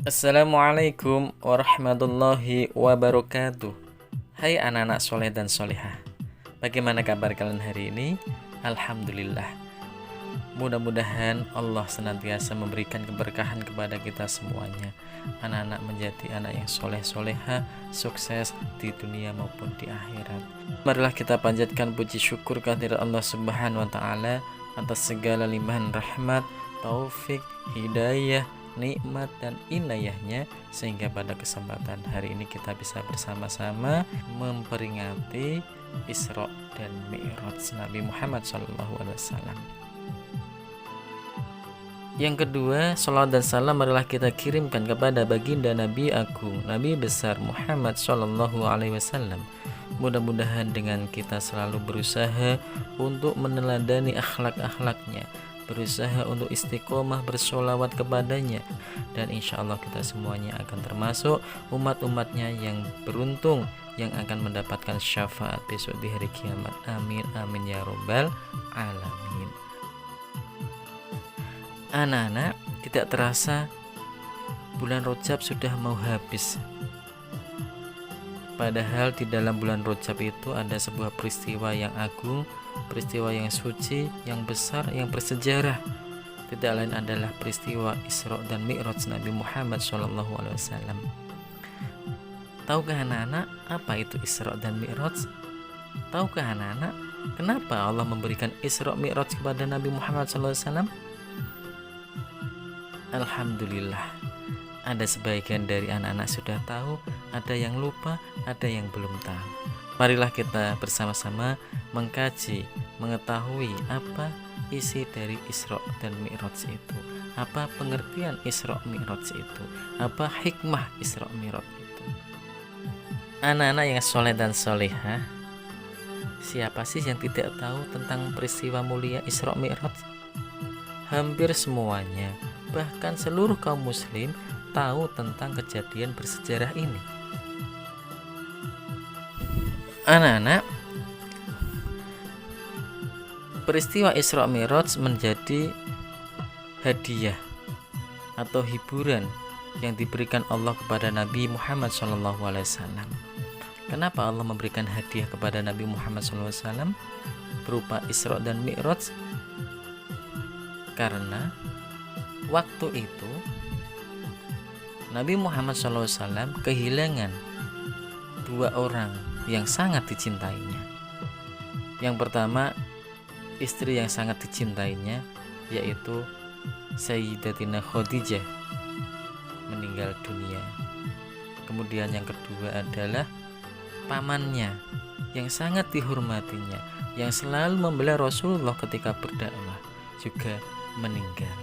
Assalamualaikum warahmatullahi wabarakatuh. Hai anak-anak soleh dan solehah, bagaimana kabar kalian hari ini? Alhamdulillah. Mudah-mudahan Allah senantiasa memberikan keberkahan kepada kita semuanya. Anak-anak menjadi anak yang soleh soleha, sukses di dunia maupun di akhirat. Marilah kita panjatkan puji syukur kehadirat Allah Subhanahu wa Ta'ala atas segala limpahan rahmat, taufik, hidayah, nikmat dan inayahnya, sehingga pada kesempatan hari ini kita bisa bersama-sama memperingati Isra dan Mi'raj Nabi Muhammad SAW. Yang kedua, salawat dan salam marilah kita kirimkan kepada baginda Nabi Agung, Nabi besar Muhammad SAW. Mudah-mudahan dengan kita selalu berusaha untuk meneladani akhlak-akhlaknya, berusaha untuk istiqomah bersolawat kepadanya, dan insya Allah kita semuanya akan termasuk umat-umatnya yang beruntung, yang akan mendapatkan syafaat besok di hari kiamat. Amin amin ya robbal alamin. Anak-anak, tidak terasa bulan Rajab sudah mau habis. Padahal di dalam bulan Rajab itu ada sebuah peristiwa yang agung, peristiwa yang suci, yang besar, yang bersejarah. Tidak lain adalah peristiwa Isra dan Mi'raj Nabi Muhammad SAW. Tahukah anak-anak apa itu Isra dan Mi'raj? Tahukah anak-anak kenapa Allah memberikan Isra Mi'raj kepada Nabi Muhammad SAW? Alhamdulillah, ada sebagian dari anak-anak sudah tahu, ada yang lupa, ada yang belum tahu. Marilah kita bersama-sama mengkaji, mengetahui apa isi dari Isra dan Mi'raj itu, apa pengertian Isra Mi'raj itu, apa hikmah Isra Mi'raj itu. Anak-anak yang soleh dan solehah, siapa sih yang tidak tahu tentang peristiwa mulia Isra Mi'raj? Hampir semuanya, bahkan seluruh kaum muslim tahu tentang kejadian bersejarah ini. Anak-anak, peristiwa Isra Mi'raj menjadi hadiah atau hiburan yang diberikan Allah kepada Nabi Muhammad SAW. Kenapa Allah memberikan hadiah kepada Nabi Muhammad SAW berupa Isra dan Mi'raj? Karena waktu itu Nabi Muhammad SAW kehilangan dua orang yang sangat dicintainya. Yang pertama, istri yang sangat dicintainya, yaitu Sayyidatina Khadijah, meninggal dunia. Kemudian yang kedua adalah pamannya yang sangat dihormatinya, yang selalu membela Rasulullah ketika berdakwah, juga meninggal.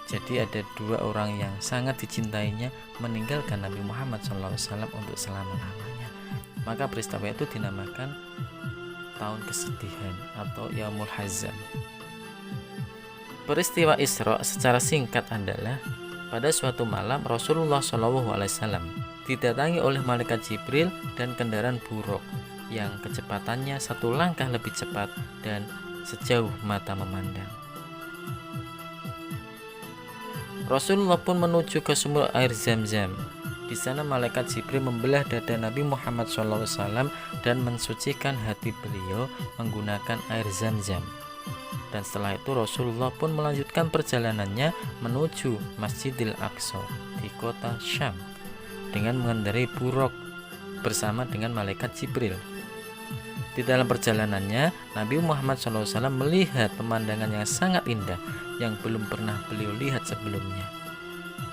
Jadi ada dua orang yang sangat dicintainya meninggalkan Nabi Muhammad SAW untuk selama-lamanya. Maka peristiwa itu dinamakan tahun kesedihan atau Yaumul Hazan. Peristiwa Isra secara singkat adalah pada suatu malam Rasulullah SAW didatangi oleh malaikat Jibril dan kendaraan buruk yang kecepatannya satu langkah lebih cepat dan sejauh mata memandang. Rasulullah pun menuju ke sumur air Zam-Zam. Di sana malaikat Jibril membelah dada Nabi Muhammad SAW dan mensucikan hati beliau menggunakan air Zam-Zam. Dan setelah itu Rasulullah pun melanjutkan perjalanannya menuju Masjidil Aqsa di kota Syam dengan mengendarai buruk bersama dengan malaikat Jibril. Di dalam perjalanannya, Nabi Muhammad SAW melihat pemandangan yang sangat indah yang belum pernah beliau lihat sebelumnya.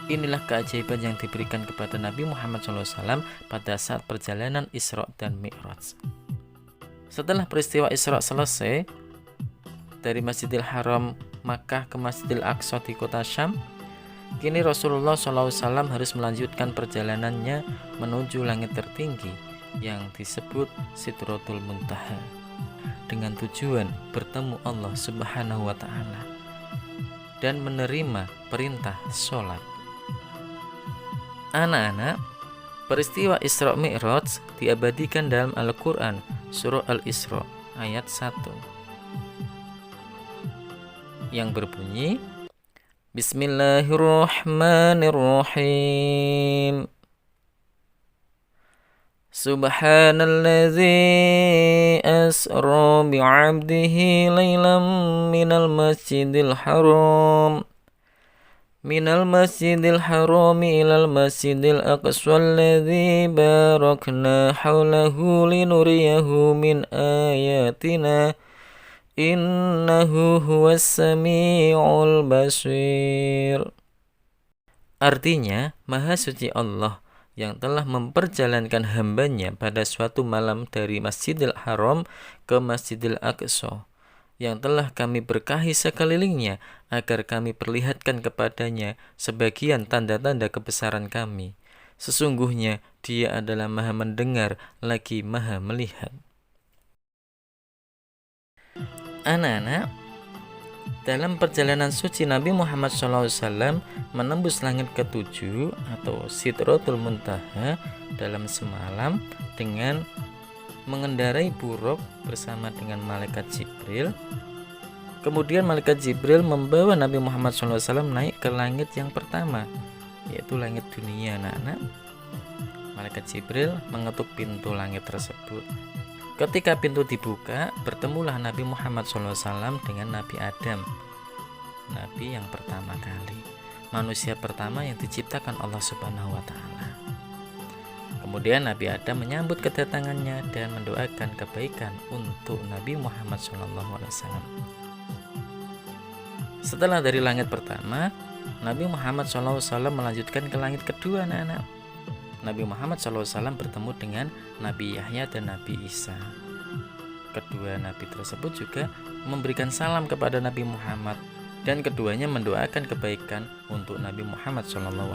Inilah keajaiban yang diberikan kepada Nabi Muhammad SAW pada saat perjalanan Isra dan Mi'raj. Setelah peristiwa Isra selesai, dari Masjidil Haram Makkah ke Masjidil Aqsa di kota Syam, kini Rasulullah SAW harus melanjutkan perjalanannya menuju langit tertinggi yang disebut Sidratul Muntaha dengan tujuan bertemu Allah Subhanahu wa Ta'ala dan menerima perintah sholat. Anak-anak, peristiwa Isra Mi'raj diabadikan dalam Al-Quran surah Al-Isra ayat 1 yang berbunyi, Bismillahirrahmanirrahim. Subhanalladzi asra bi'abdihi laylam minal masjidil haram ilal masjidil aqsa alladzi barakna haulahu linuriyahu min ayatina innahu huwas samiul basir. Artinya, Maha Suci Allah yang telah memperjalankan hambanya pada suatu malam dari Masjidil Haram ke Masjidil Aqsa, yang telah kami berkahi sekelilingnya agar kami perlihatkan kepadanya sebagian tanda-tanda kebesaran kami. Sesungguhnya Dia adalah Maha mendengar lagi Maha melihat. Anak-anak, dalam perjalanan suci Nabi Muhammad SAW menembus langit ke-7 atau Sidratul Muntaha dalam semalam dengan mengendarai buruk bersama dengan malaikat Jibril. Kemudian malaikat Jibril membawa Nabi Muhammad SAW naik ke langit yang pertama, yaitu langit dunia. Anak-anak, malaikat Jibril mengetuk pintu langit tersebut. Ketika pintu dibuka, bertemulah Nabi Muhammad SAW dengan Nabi Adam, Nabi yang pertama kali, manusia pertama yang diciptakan Allah Subhanahu wa Ta'ala. Kemudian Nabi Adam menyambut kedatangannya dan mendoakan kebaikan untuk Nabi Muhammad SAW. Setelah dari langit pertama, Nabi Muhammad SAW melanjutkan ke langit kedua. Anak-anak, Nabi Muhammad SAW bertemu dengan Nabi Yahya dan Nabi Isa. Kedua Nabi tersebut juga memberikan salam kepada Nabi Muhammad dan keduanya mendoakan kebaikan untuk Nabi Muhammad SAW.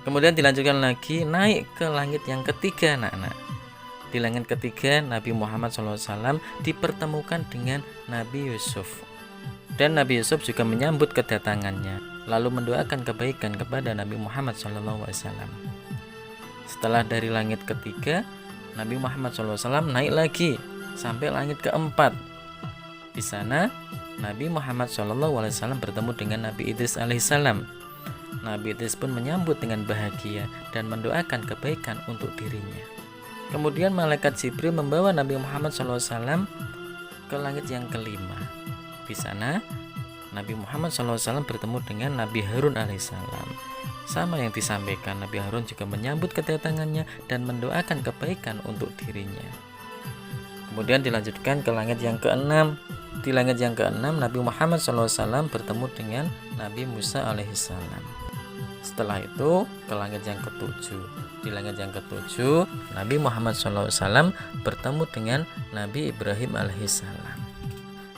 Kemudian dilanjutkan lagi naik ke langit yang ketiga. Anak-anak, di langit ketiga Nabi Muhammad SAW dipertemukan dengan Nabi Yusuf, dan Nabi Yusuf juga menyambut kedatangannya lalu mendoakan kebaikan kepada Nabi Muhammad SAW. Setelah dari langit ketiga, Nabi Muhammad SAW naik lagi sampai langit keempat. Di sana Nabi Muhammad SAW bertemu dengan Nabi Idris alaihissalam. Nabi Idris pun menyambut dengan bahagia dan mendoakan kebaikan untuk dirinya. Kemudian malaikat Jibril membawa Nabi Muhammad SAW ke langit yang kelima. Di sana Nabi Muhammad SAW bertemu dengan Nabi Harun alaihissalam. Sama yang disampaikan, Nabi Harun juga menyambut kedatangannya dan mendoakan kebaikan untuk dirinya. Kemudian dilanjutkan ke langit yang keenam. Di langit yang keenam Nabi Muhammad SAW bertemu dengan Nabi Musa alaihissalam. Setelah itu ke langit yang ketujuh. Di langit yang ketujuh Nabi Muhammad SAW bertemu dengan Nabi Ibrahim alaihissalam.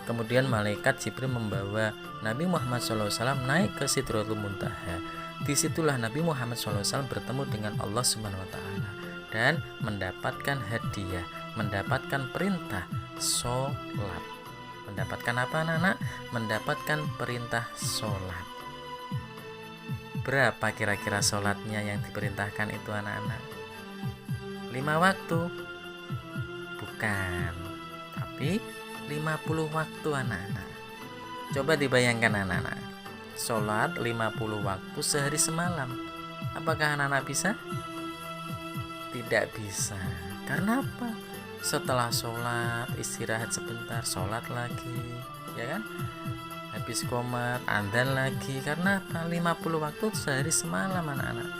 Kemudian malaikat Jibril membawa Nabi Muhammad SAW naik ke Sidratul Muntaha. Disitulah Nabi Muhammad SAW bertemu dengan Allah Subhanahu wa Ta'ala dan mendapatkan hadiah, mendapatkan perintah sholat. Mendapatkan apa, anak-anak? Mendapatkan perintah sholat. Berapa kira-kira sholatnya yang diperintahkan itu, anak-anak? 5 waktu? Bukan, tapi 50 waktu, anak-anak. Coba dibayangkan, anak-anak, sholat 50 waktu sehari semalam. Apakah anak-anak bisa? Tidak bisa. Karena apa? Setelah sholat istirahat sebentar, sholat lagi, ya kan? Habis qomat, adzan lagi. Karena apa? 50 waktu sehari semalam, anak-anak.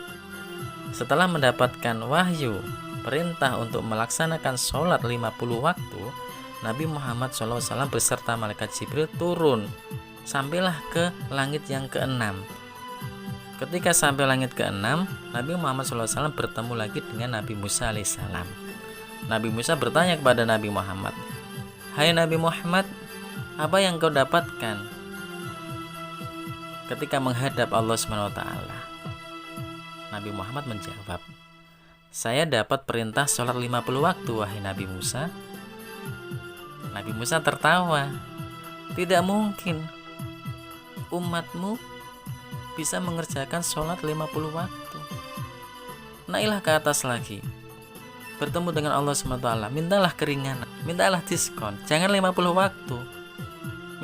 Setelah mendapatkan wahyu perintah untuk melaksanakan sholat 50 waktu, Nabi Muhammad SAW beserta malaikat Jibril turun sampailah ke langit yang keenam. Ketika sampai langit keenam, Nabi Muhammad SAW bertemu lagi dengan Nabi Musa alaihissalam. Nabi Musa bertanya kepada Nabi Muhammad, "Hai Nabi Muhammad, apa yang kau dapatkan ketika menghadap Allah SWT?" Nabi Muhammad menjawab, "Saya dapat perintah sholat 50 waktu, wahai Nabi Musa." Nabi Musa tertawa. "Tidak mungkin umatmu bisa mengerjakan sholat 50 waktu. Naiklah ke atas lagi, bertemu dengan Allah SWT, mintalah keringanan, mintalah diskon, jangan 50 waktu,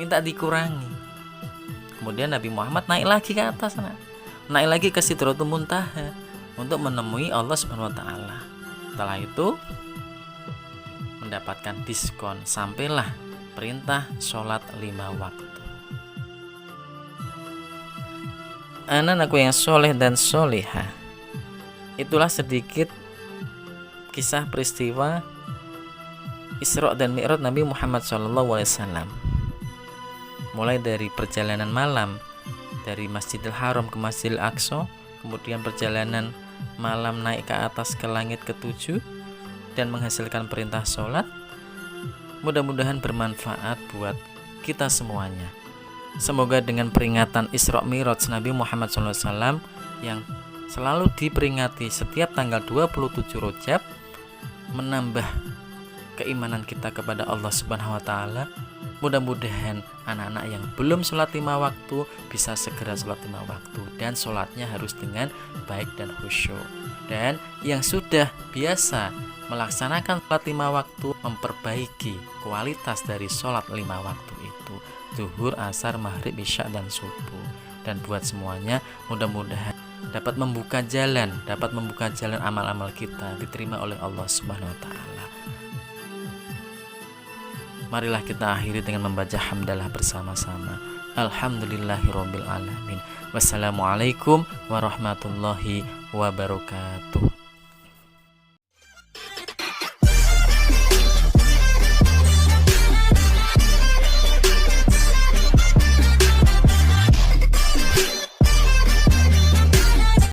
minta dikurangi. Kemudian Nabi Muhammad naik lagi ke atas, naik lagi ke Sidratul Muntaha untuk menemui Allah Subhanahu wa taala. Setelah itu mendapatkan diskon, sampailah perintah sholat 5 waktu. Anak-anakku yang soleh dan solehah, itulah sedikit kisah peristiwa Isra dan Mi'raj Nabi Muhammad SAW. Mulai dari perjalanan malam dari Masjidil Haram ke Masjidil Aqsa, kemudian perjalanan malam naik ke atas ke langit ke-7 dan menghasilkan perintah sholat. Mudah-mudahan bermanfaat buat kita semuanya. Semoga dengan peringatan Isra Mi'raj Nabi Muhammad SAW yang selalu diperingati setiap tanggal 27 Rajab menambah keimanan kita kepada Allah Subhanahu wa taala. Mudah-mudahan anak-anak yang belum sholat 5 waktu bisa segera sholat 5 waktu, dan sholatnya harus dengan baik dan khusyuk. Dan yang sudah biasa melaksanakan sholat 5 waktu, memperbaiki kualitas dari sholat 5 waktu itu, zuhur, asar, maghrib, isya, dan subuh. Dan buat semuanya, mudah-mudahan dapat membuka jalan amal-amal kita diterima oleh Allah Subhanahu wa taala. Marilah kita akhiri dengan membaca hamdalah bersama-sama. Alhamdulillahirabbil alamin. Wassalamualaikum warahmatullahi wabarakatuh.